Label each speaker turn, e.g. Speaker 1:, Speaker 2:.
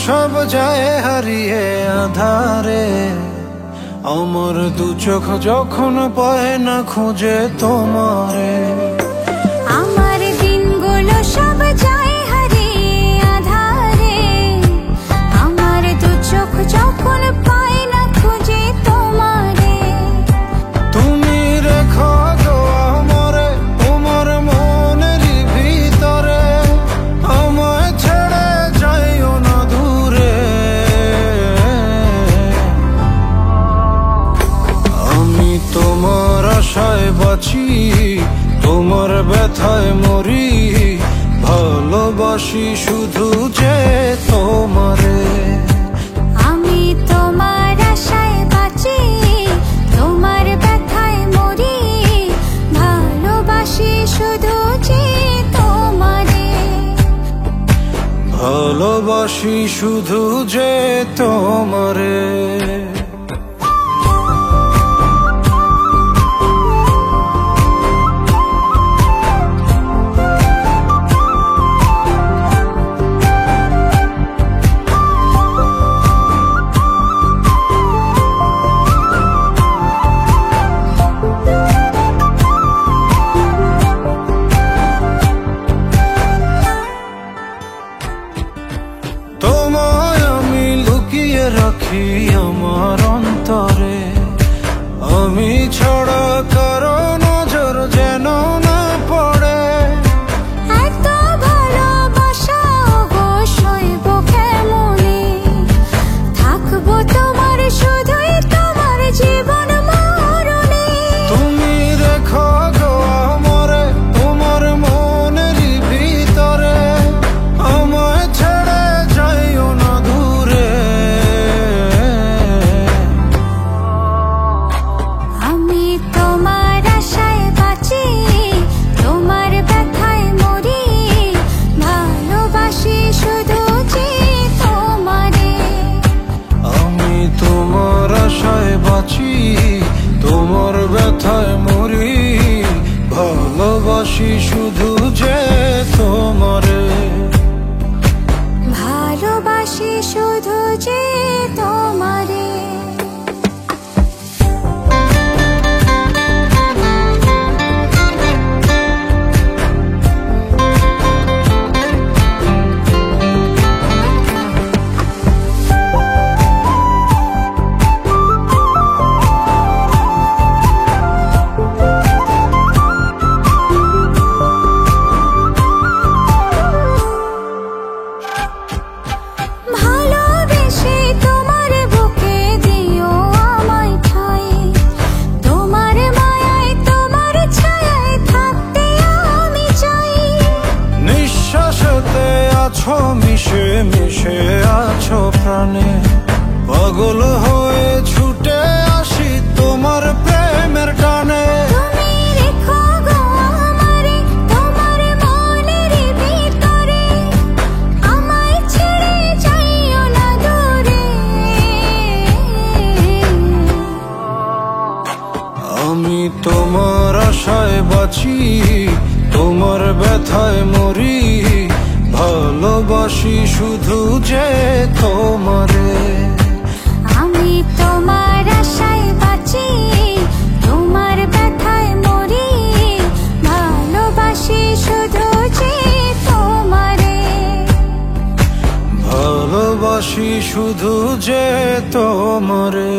Speaker 1: সব যায় হারিয়ে আধারে, আমার দু চোখ যখন পায় না খুঁজে তোমারে।
Speaker 2: আমার দিনগুলো সব যায় হারিয়ে আধারে, আমার দু চোখ যখন পায় না খুঁজে তোমারে।
Speaker 1: তুমি রেখো গো আমারে তোমার মনের ভিতরে, আমায় ছেড়ে যাইও না দূরে। আমি তোমার আশায় বাঁচি, তোমার ব্যথায় মরি, ভালোবাসি শুধু যে তোমারে।
Speaker 2: আমি তোমার আশায় বাঁচি, তোমার ব্যথায় মরি, ভালোবাসি শুধু যে তোমারে।
Speaker 1: ভালোবাসি শুধু যে তোমারে। তোমায় আমি লুকিয়ে রাখি আমার অন্তরে, আমি ছাড়া কারো নজর যেন না পড়ে।
Speaker 2: এত ভালোবাসা অবশ্যই বুকে মনে, থাকবো তোমার শুধুই তোমার জীবন মরণে।
Speaker 1: তুমি রেখো গো আমারে তোমার মনের ভিতরে, আমায় ছেড়ে যাইও না দূরে।
Speaker 2: আমি তোমার আশায় বাঁচি, তোমার ব্যথায় মরি, ভালোবাসি শুধু যে তোমারে।
Speaker 1: আমি তোমার আশায় বাঁচি, তোমার ব্যথায় মরি, ভালোবাসি শুধু যে তোমারে।
Speaker 2: ভালোবাসি শুধু যে তোমারে। ভালোবেসে তোমার বুকে দিও আমায় ঠাঁই, তোমার মায়ায় তোমার ছায়ায় থাকতে আমি চাই।
Speaker 1: নিঃশ্বাসেতে আছো মিশে মিশে আছো প্রাণে, পাগল হয়ে ছুটে আসি তোমার প্রেমের টানে।
Speaker 2: তুমি রেখো গো আমারে তোমার মনের ভিতরে, আমায় ছেড়ে যাইও না দূরে।
Speaker 1: আমি তোমার আশায় বাঁচি, তোমার ব্যথায় মরি, ভালোবাসি শুধু যে তোমারে।
Speaker 2: আমি তোমার আশায় বাঁচি, তোমার ব্যথায় মরি, ভালোবাসি শুধু যে তোমারে।
Speaker 1: ভালোবাসি শুধু যে তোমারে।